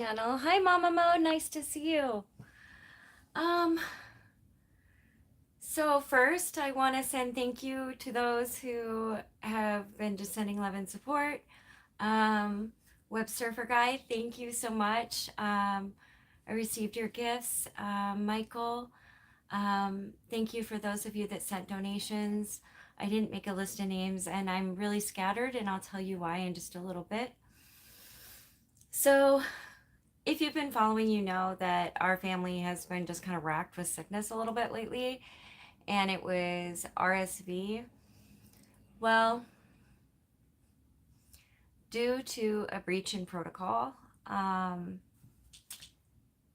Channel. Hi, Mama Mo. Nice to see you. Um, so first, I want to send thank you to those who have been just sending love and support. Um, Web Surfer Guy, thank you so much. I received your gifts. Michael, thank you for those of you that sent donations. I didn't make a list of names, and I'm really scattered, and I'll tell you why in just a little bit. So, if you've been following, you know that our family has been just kind of racked with sickness a little bit lately, and it was RSV. Well, due to a breach in protocol, um,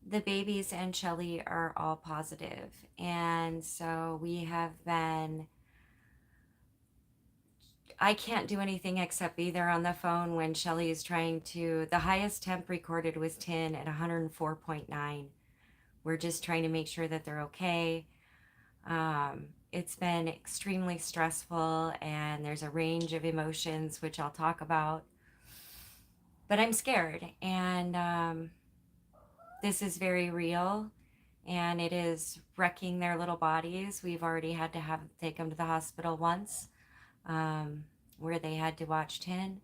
the babies and Shelly are all positive, and so we have been. I can't do anything except be there on the phone when Shelly is trying to. The highest temp recorded was 10 at 104.9. We're just trying to make sure that they're okay. It's been extremely stressful, and there's a range of emotions which I'll talk about. But I'm scared, and this is very real, and it is wrecking their little bodies. We've already had to take them to the hospital once, where they had to watch 10.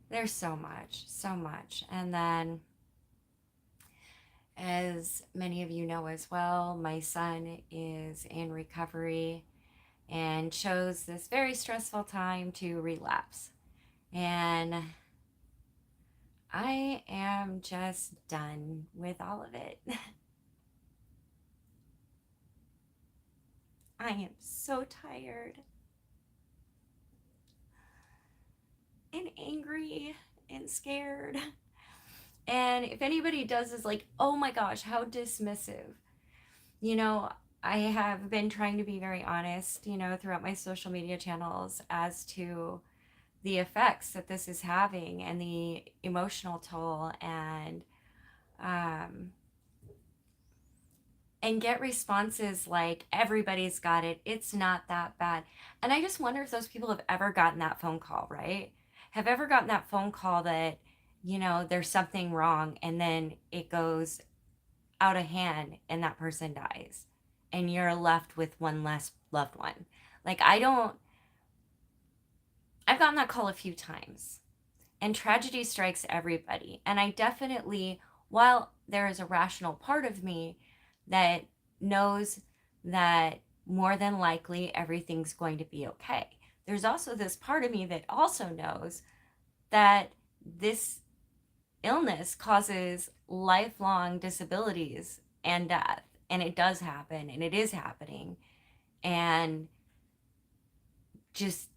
There's so much, so much. And then, as many of you know as well, my son is in recovery and chose this very stressful time to relapse. And I am just done with all of it. I am so tired and angry and scared. And if anybody does is like, oh my gosh, how dismissive. You know, I have been trying to be very honest, throughout my social media channels as to the effects that this is having and the emotional toll, um, and get responses like everybody's got it, it's not that bad. And I just wonder if those people have ever gotten that phone call, right? Have ever gotten that phone call that, there's something wrong, and then it goes out of hand and that person dies, and you're left with one less loved one. Like, I've gotten that call a few times, and tragedy strikes everybody. And I definitely, while there is a rational part of me that knows that more than likely everything's going to be okay, there's also this part of me that also knows that this illness causes lifelong disabilities and death. And it does happen, and it is happening. And just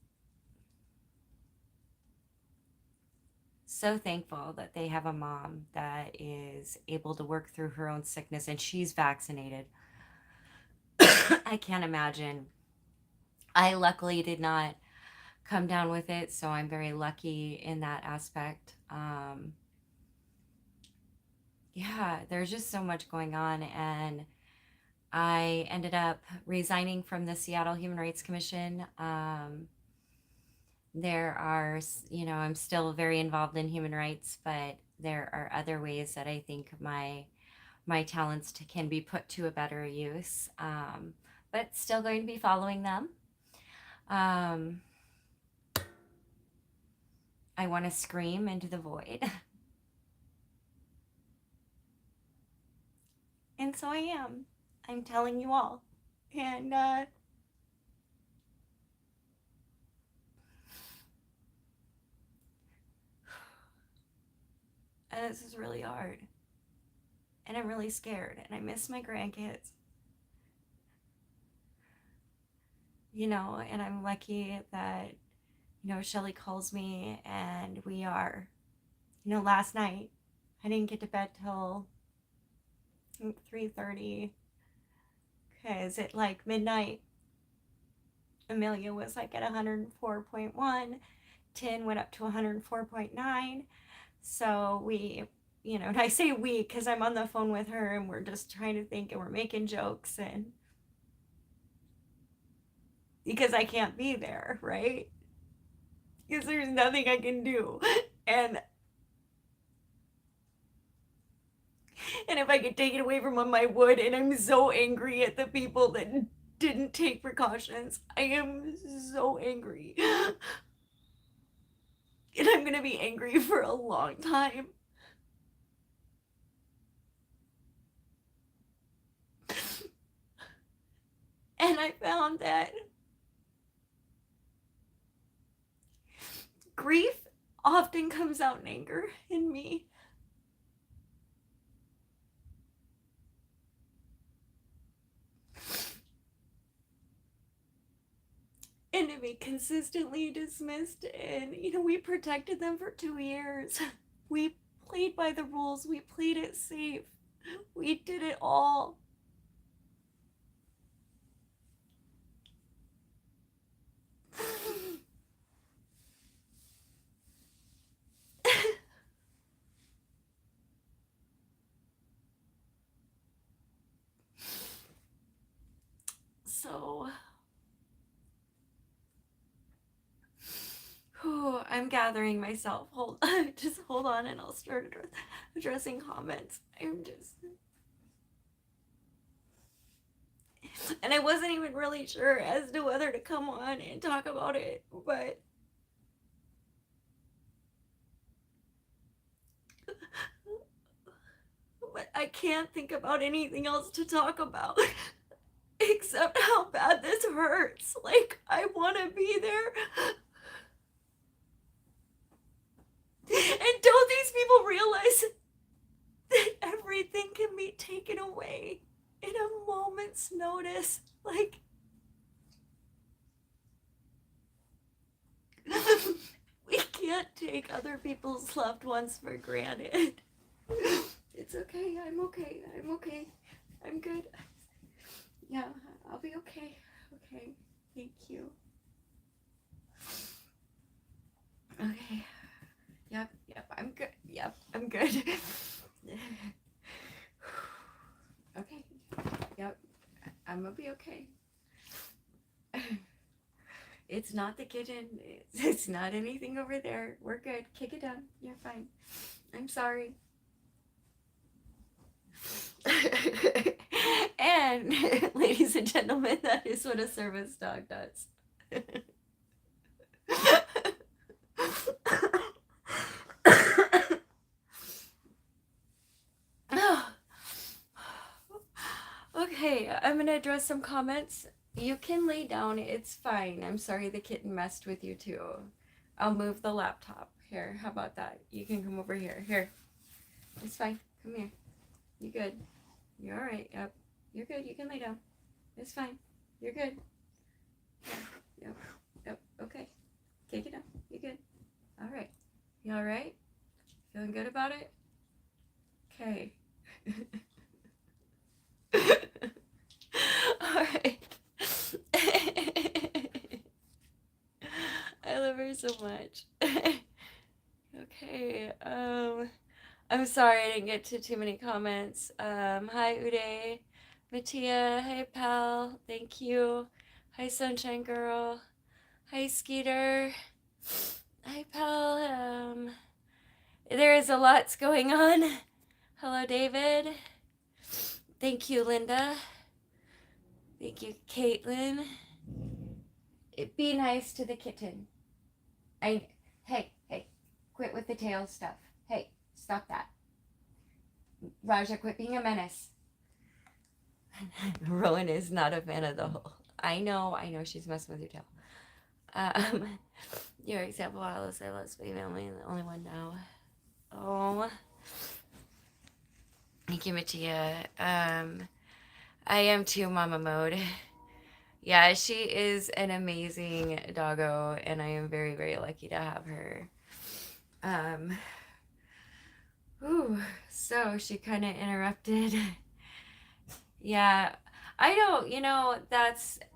so thankful that they have a mom that is able to work through her own sickness, and she's vaccinated. I can't imagine. I luckily did not come down with it, so I'm very lucky in that aspect. Yeah, there's just so much going on, and I ended up resigning from the Seattle Human Rights Commission. There are, I'm still very involved in human rights, but there are other ways that I think my talents can be put to a better use. But still going to be following them. Um, I want to scream into the void. And so I am. I'm telling you all. And this is really hard. And I'm really scared. And I miss my grandkids. And I'm lucky that, Shelly calls me, and we are, last night I didn't get to bed till 3:30, because at like midnight, Amelia was like at 104.1, 10 went up to 104.9. So we, and I say we because I'm on the phone with her, and we're just trying to think, and we're making jokes, and because I can't be there, right? Because there's nothing I can do. And And if I could take it away from them, I would. And I'm so angry at the people that didn't take precautions. I am so angry. And I'm going to be angry for a long time. And I found that grief often comes out in anger in me. And to be consistently dismissed. And, we protected them for 2 years. We played by the rules. We played it safe. We did it all. So, I'm gathering myself. Just hold on, and I'll start addressing comments. And I wasn't even really sure as to whether to come on and talk about it, but I can't think about anything else to talk about except how bad this hurts. Like, I want to be there. And don't these people realize that everything can be taken away in a moment's notice? Like, we can't take other people's loved ones for granted. It's okay. I'm okay. I'm okay. I'm good. Yeah, I'll be okay. Okay. Thank you. Okay. Yep. I'm good. Yep, I'm good. Okay. Yep. I'm gonna be okay. It's not the kitchen. It's not anything over there. We're good. Kick it down. You're fine. I'm sorry. And ladies and gentlemen, that is what a service dog does. Okay, I'm gonna address some comments. You can lay down, it's fine. I'm sorry the kitten messed with you too. I'll move the laptop. Here, how about that? You can come over here. Here. It's fine. Come here. You good? You're alright. Yep. You're good. You can lay down. It's fine. You're good. Yep. Okay. Take it down. You good? Alright. You alright? Feeling good about it? Okay. Alright. I love her so much. Okay. I'm sorry I didn't get to too many comments. Hi Uday, Mattia, hi pal, thank you. Hi Sunshine Girl. Hi Skeeter. Hi pal. There is a lot going on. Hello David. Thank you Linda. Thank you Caitlin. Be nice to the kitten. Hey, quit with the tail stuff. Hey, stop that. Raja, quit being a menace. Rowan is not a fan of the whole. I know, she's messing with your tail. Your example, Alice, I lost baby, I'm the only one now. Oh. Thank you, Mattia. I am too, Mama Mode. Yeah, she is an amazing doggo, and I am very, very lucky to have her. So she kind of interrupted. Yeah, I don't,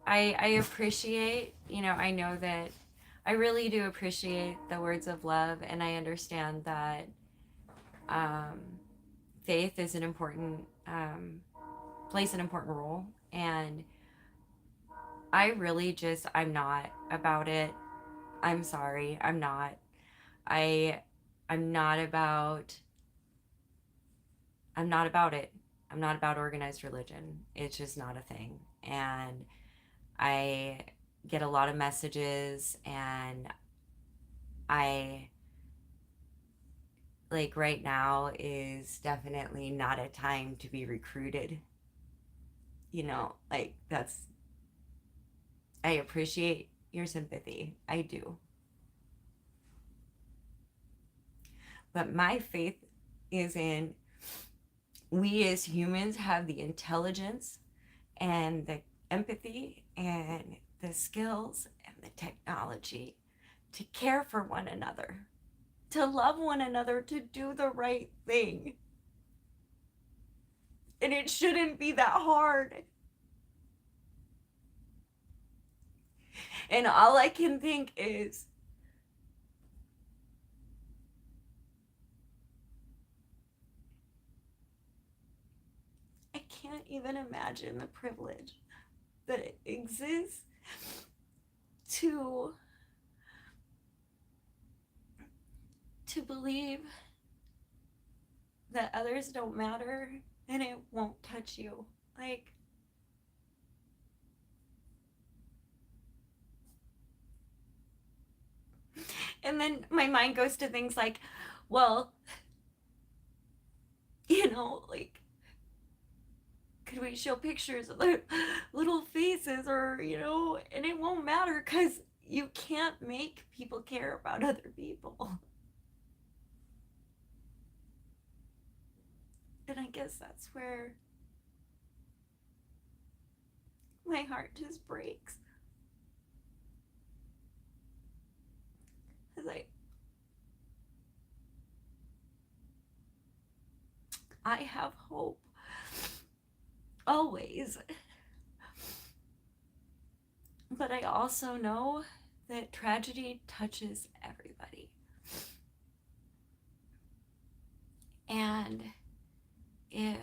I appreciate, I know that I really do appreciate the words of love, and I understand that faith is an important, plays an important role, and I really I'm not about it. I'm sorry, I'm not. I'm not about I'm not about it. I'm not about organized religion. It's just not a thing. And I get a lot of messages, and I, like, right now is definitely not a time to be recruited. Like, I appreciate your sympathy. I do. But my faith is in we as humans have the intelligence and the empathy and the skills and the technology to care for one another, to love one another, to do the right thing. And it shouldn't be that hard. And all I can think is, I can't even imagine the privilege that it exists to believe that others don't matter and it won't touch you. Like, and then my mind goes to things like, well, like, could we show pictures of their little faces, or, and it won't matter because you can't make people care about other people. And I guess that's where my heart just breaks. Because I have hope always. But I also know that tragedy touches everybody. And if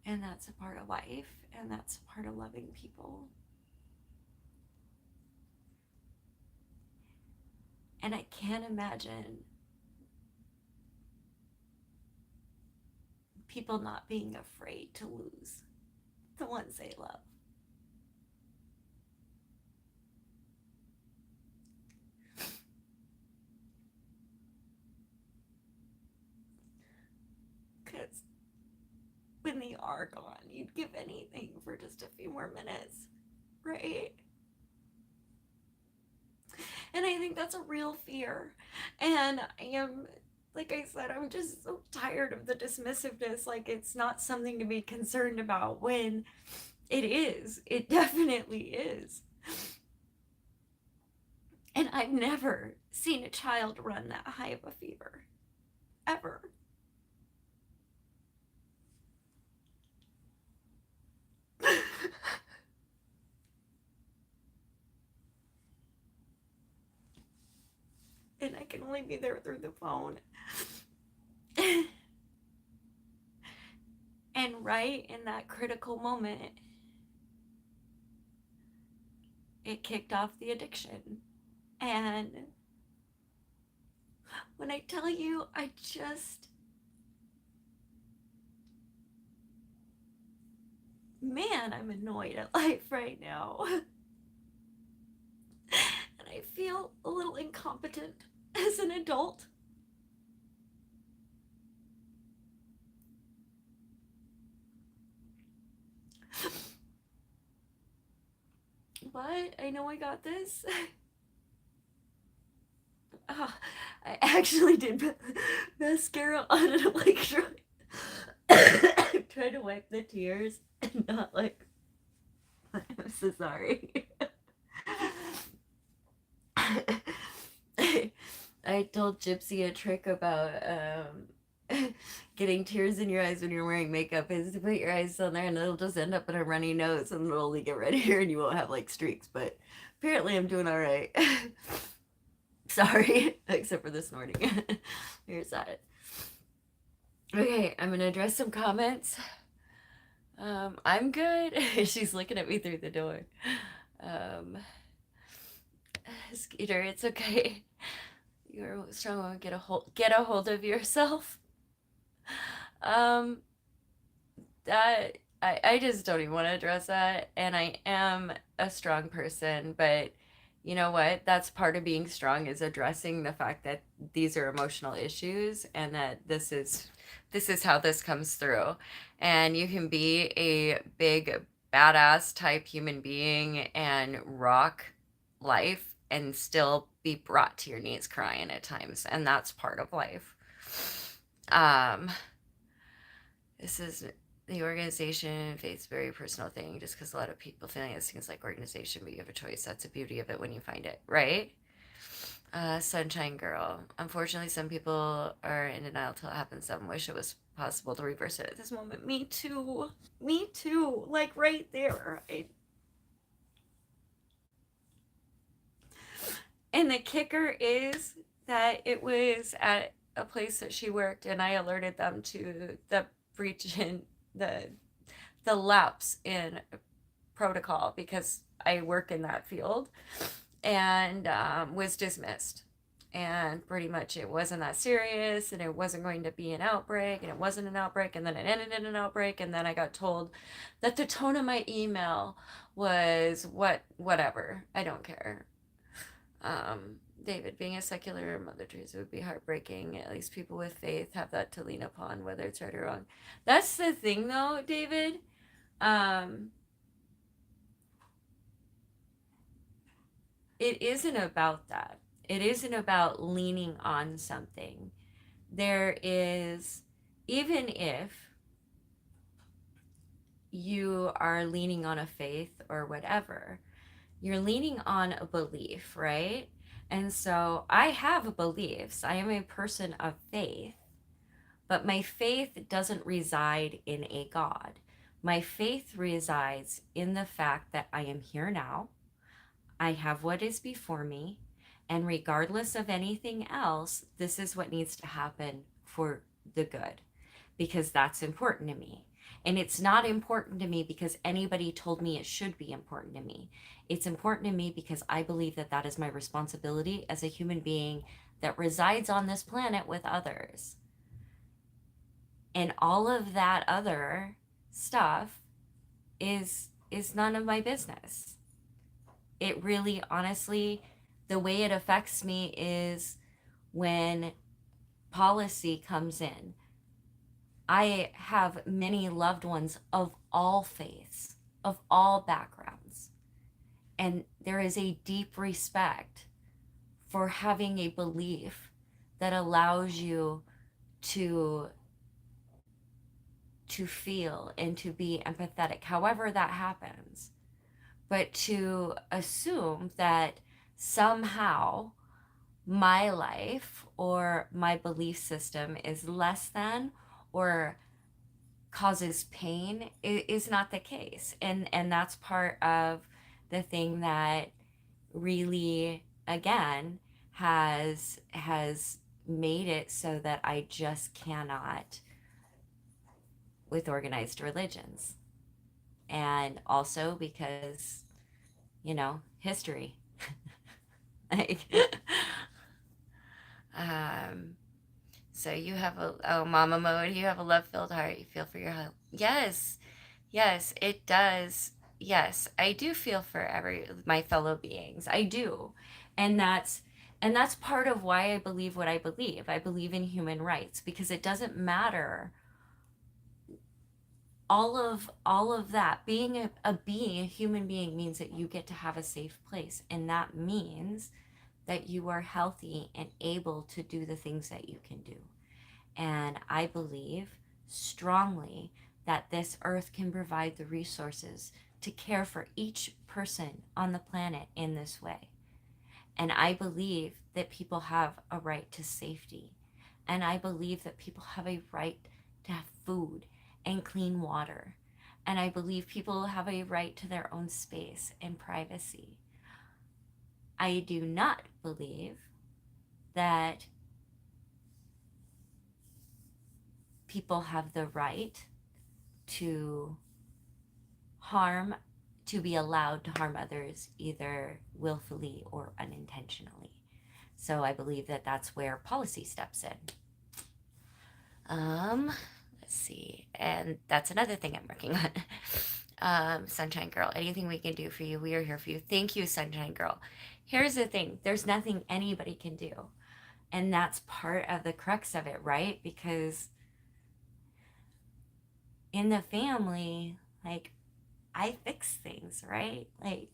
and that's a part of life, and that's a part of loving people. And I can't imagine people not being afraid to lose the ones they love. Because when they are gone, you'd give anything for just a few more minutes, right? And I think that's a real fear. And I am, like I said, I'm just so tired of the dismissiveness. Like, it's not something to be concerned about when it is. It definitely is. And I've never seen a child run that high of a fever, ever. And I can only be there through the phone. And right in that critical moment, it kicked off the addiction. And when I tell you, man, I'm annoyed at life right now. And I feel a little incompetent as an adult. But I know I got this. I actually did mascara on an electrode. I'm trying to wipe the tears and not like. I'm so sorry. I told Gypsy a trick about getting tears in your eyes when you're wearing makeup is to put your eyes on there, and it'll just end up in a runny nose, and it'll only get redder and you won't have like streaks. But apparently I'm doing all right. Sorry, except for the snorting. Here's that. Okay, I'm gonna address some comments. I'm good. She's looking at me through the door. Um, Skeeter, it's okay. You're a strong woman. Get a hold of yourself. Um, that I just don't even want to address that. And I am a strong person, but you know what? That's part of being strong is addressing the fact that these are emotional issues and that this is how this comes through. And you can be a big badass type human being and rock life and still be brought to your knees crying at times, and that's part of life. Um, this is the organization faith's very personal thing just because a lot of people feeling this things like organization, but you have a choice. That's the beauty of it when you find it, right? Sunshine Girl. Unfortunately, some people are in denial till it happens. Some wish it was possible to reverse it at this moment. Me too. Me too. Like right there. And the kicker is that it was at a place that she worked, and I alerted them to the breach in the lapse in protocol because I work in that field, and was dismissed. And pretty much it wasn't that serious, and it wasn't going to be an outbreak, and it wasn't an outbreak, and then it ended in an outbreak, and then I got told that the tone of my email was whatever. I don't care. David, being a secular Mother Teresa would be heartbreaking. At least people with faith have that to lean upon, whether it's right or wrong. That's the thing, though, David. Um, it isn't about that. It isn't about leaning on something. There is, even if you are leaning on a faith or whatever, you're leaning on a belief, right? And so I have beliefs. I am a person of faith, but my faith doesn't reside in a God. My faith resides in the fact that I am here now. I have what is before me. And regardless of anything else, this is what needs to happen for the good because that's important to me. And it's not important to me because anybody told me it should be important to me. It's important to me because I believe that that is my responsibility as a human being that resides on this planet with others. And all of that other stuff is none of my business. It really honestly, the way it affects me is when policy comes in. I have many loved ones of all faiths, of all backgrounds, and there is a deep respect for having a belief that allows you to to feel and to be empathetic, however that happens. But to assume that somehow my life or my belief system is less than or causes pain is not the case. And that's part of the thing that really again has made it so that I just cannot with organized religions. And also because, history. like um so you have mama mode, you have a love filled heart, you feel for your help. Yes, yes, it does. Yes, I do feel for every my fellow beings. I do. And that's part of why I believe what I believe. I believe in human rights because it doesn't matter all of that being a human being means that you get to have a safe place, and that means that you are healthy and able to do the things that you can do. And I believe strongly that this earth can provide the resources to care for each person on the planet in this way. And I believe that people have a right to safety. And I believe that people have a right to have food and clean water. And I believe people have a right to their own space and privacy. I do not believe that people have the right to harm to be allowed to harm others either willfully or unintentionally. So I believe that that's where policy steps in. Um, let's see. And that's another thing I'm working on. Sunshine Girl, anything we can do for you, we are here for you. Thank you, Sunshine Girl. Here's the thing, there's nothing anybody can do. And that's part of the crux of it, right? Because in the family, like, I fix things, right? Like,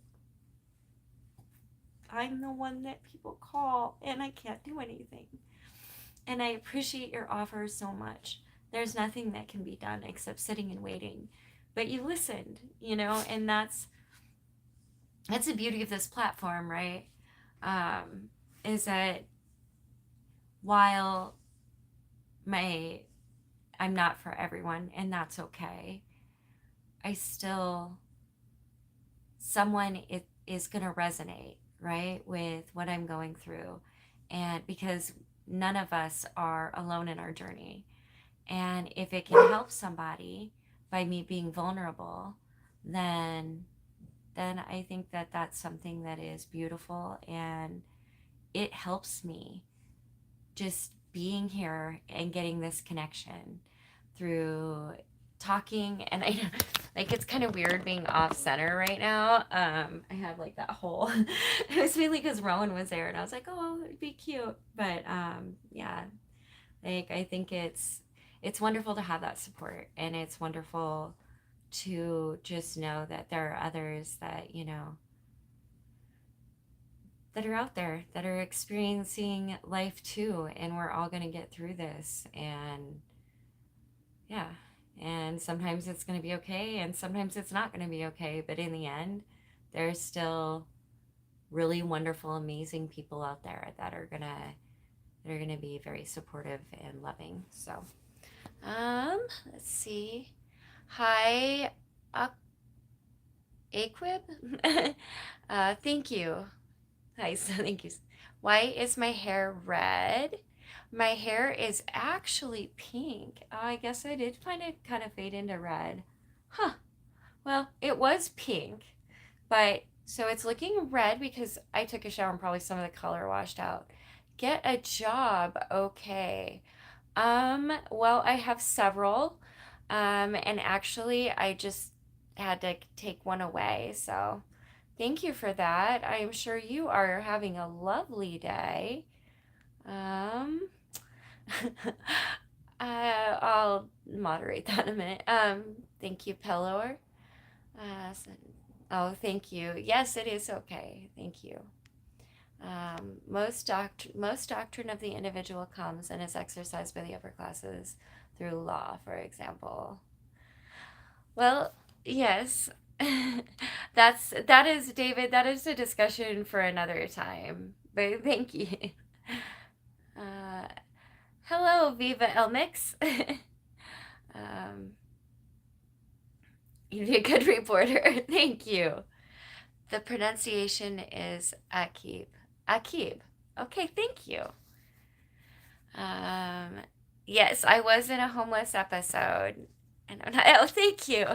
I'm the one that people call and I can't do anything. And I appreciate your offer so much. There's nothing that can be done except sitting and waiting. But you listened, and that's the beauty of this platform, right? Is that while I'm not for everyone, and that's okay, I still, someone is going to resonate, right, with what I'm going through. And because none of us are alone in our journey. And if it can help somebody by me being vulnerable, then I think that that's something that is beautiful, and it helps me just being here and getting this connection through talking. And I like, it's kind of weird being off center right now. I have like that whole it was mainly because Rowan was there and I was like, oh, it'd be cute. But yeah, like, I think it's wonderful to have that support, and it's wonderful to just know that there are others that that are out there that are experiencing life too, and we're all going to get through this. And yeah, and sometimes it's going to be okay and sometimes it's not going to be okay, but in the end there's still really wonderful, amazing people out there that are going to be very supportive and loving. So let's see. Hi, Aquib. Thank you. Hi, so thank you. Why is my hair red? My hair is actually pink. Oh, I guess I did find it kind of fade into red. Huh. Well, it was pink, but so it's looking red because I took a shower and probably some of the color washed out. Get a job. Okay. Well, I have several. And actually I just had to take one away. So thank you for that. I'm sure you are having a lovely day. Um, I'll moderate that in a minute. Thank you, Pelor. Oh, thank you. Yes, it is okay. Thank you. Most doctrine of the individual comes and is exercised by the upper classes through law, for example. Well, yes. That is, David, that is a discussion for another time. But thank you. Uh, hello, Viva El Mix. You'd be a good reporter. Thank you. The pronunciation is Akib. Akib. Okay, thank you. Yes, I was in a homeless episode. And I'm not, oh, thank you.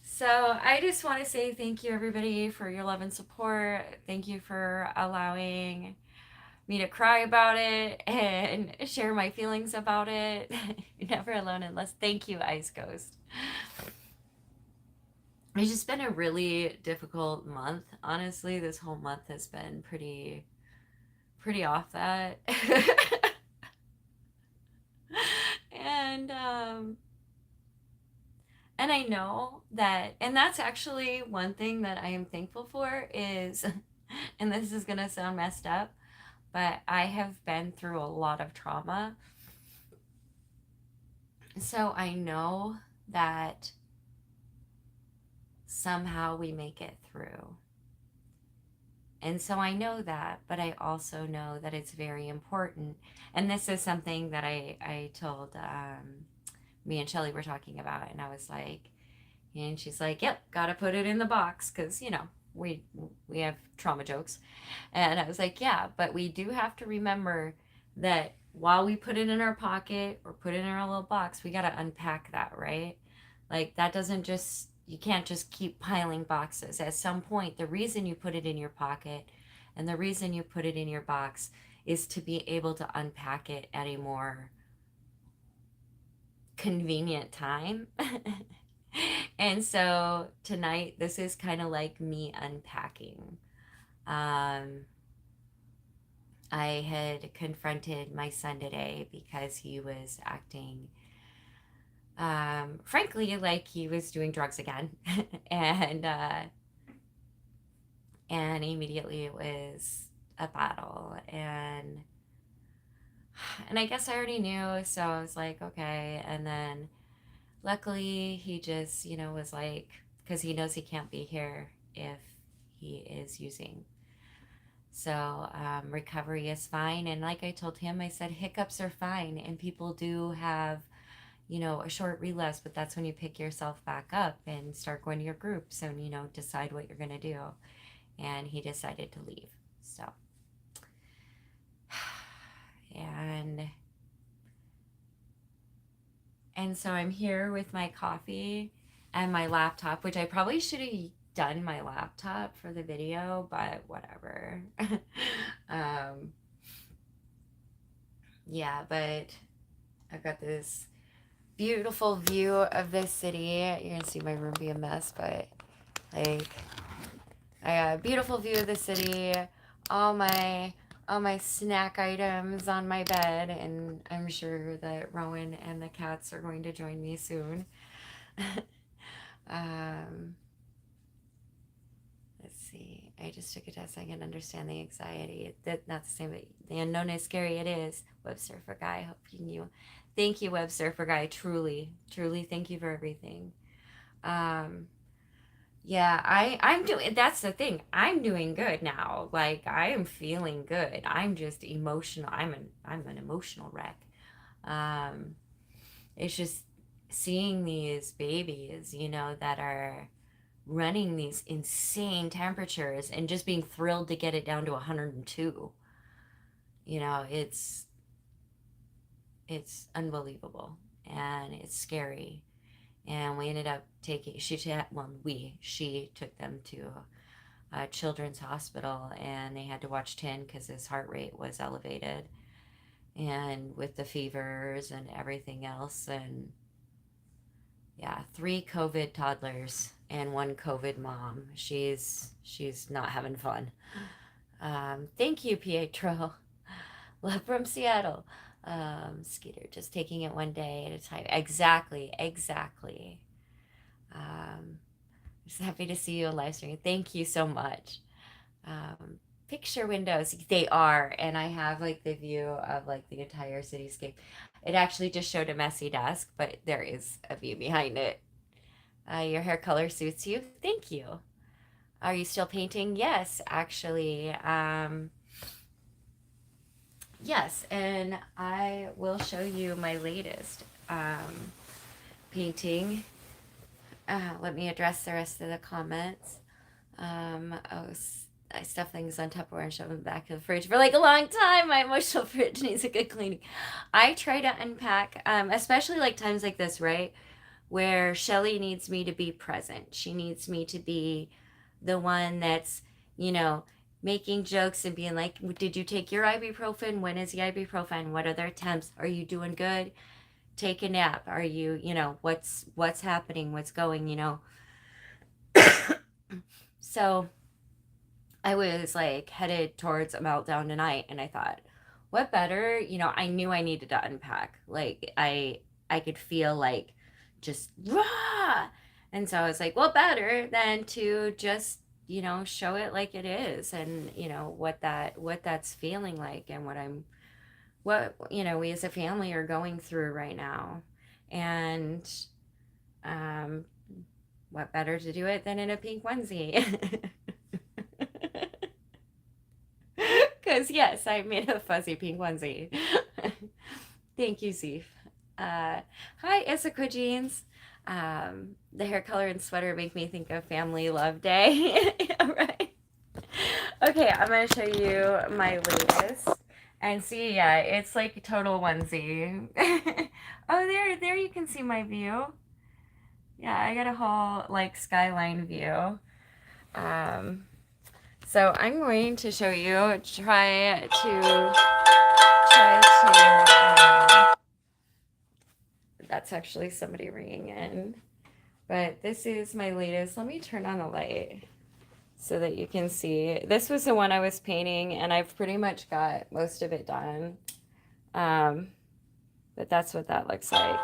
So I just want to say thank you, everybody, for your love and support. Thank you for allowing me to cry about it and share my feelings about it. You're never alone unless. Thank you, Ice Ghost. It's just been a really difficult month. Honestly, this whole month has been pretty off that. and and I know that, and that's actually one thing that I am thankful for is, and this is gonna sound messed up, but I have been through a lot of trauma. So I know that somehow we make it through. And so I know that, but I also know that it's very important. And this is something that I told, me and Shelly were talking about, and I was like, and she's like, yep, gotta put it in the box, because, we have trauma jokes. And I was like, yeah, but we do have to remember that while we put it in our pocket or put it in our little box, we got to unpack that, right? Like, that doesn't just, you can't just keep piling boxes. At some point, the reason you put it in your pocket and the reason you put it in your box is to be able to unpack it at a more convenient time. And so tonight, this is kind of like me unpacking. Um, I had confronted my son today because he was acting, frankly, like he was doing drugs again. and, uh, and immediately it was a battle. And I guess I already knew, so I was like, okay. And then luckily he just, was like, because he knows he can't be here if he is using. So recovery is fine. And like I told him, I said, hiccups are fine. And people do have, a short relapse, but that's when you pick yourself back up and start going to your groups and, decide what you're going to do. And he decided to leave. So, and so I'm here with my coffee and my laptop, which I probably should have done my laptop for the video, but whatever. um, yeah, but I've got this beautiful view of this city. You're gonna see my room be a mess, but like, I got a beautiful view of the city. All my snack items on my bed, and I'm sure that Rowan and the cats are going to join me soon. um, let's see. I just took a test. I can understand the anxiety. That not the same. But the unknown is scary. It is. Web Surfer Guy. Hoping you. Thank you, Web Surfer Guy. Truly, truly, thank you for everything. Um, Yeah, I'm doing, that's the thing. I'm doing good now. Like, I am feeling good. I'm just emotional. I'm an emotional wreck. Um it's just seeing these babies, that are running these insane temperatures and just being thrilled to get it down to 102. It's unbelievable and it's scary. And we ended up taking she took them to a children's hospital, and they had to watch Tin because his heart rate was elevated, and with the fevers and everything else. And yeah, 3 COVID toddlers and 1 COVID mom. She's not having fun. Thank you, Pietro. Love from Seattle. Skeeter, just taking it one day at a time. Exactly, exactly. Um, just happy to see you on live stream. Thank you so much. Um, Picture windows, they are, and I have like the view of like the entire cityscape. It actually just showed a messy desk, but there is a view behind it. Your hair color suits you. Thank you. Are you still painting? Yes, actually. Yes, and I will show you my latest painting. Let me address the rest of the comments. Oh, I stuff things on Tupperware and shove them back in the fridge for like a long time. My emotional fridge needs a good cleaning. I try to unpack, especially like times like this, right? Where Shelly needs me to be present. She needs me to be the one that's, you know, making jokes and being like, did you take your ibuprofen? When is the ibuprofen? What are their temps? Are you doing good? Take a nap. Are you, what's happening? What's going? So I was like headed towards a meltdown tonight, and I thought, what better? I knew I needed to unpack. Like I could feel like just raw. And so I was like, what better than to just, show it like it is, and what that's feeling like, and what we as a family are going through right now. And um what better to do it than in a pink onesie? Because, yes, I made a fuzzy pink onesie. Thank you, Zeef. Hi, Issaqua Jeans. The hair color and sweater make me think of Family Love Day. Yeah, right. Okay, I'm going to show you my latest. And see, yeah, it's like a total onesie. Oh, there you can see my view. Yeah, I got a whole like skyline view. Um, so I'm going to show you, that's actually somebody ringing in. But this is my latest. Let me turn on the light so that you can see. This was the one I was painting, and I've pretty much got most of it done. Um, but that's what that looks like.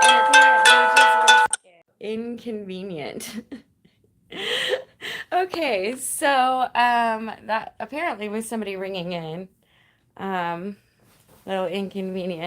And apparently just inconvenient. Okay, so that apparently was somebody ringing in. A little inconvenient.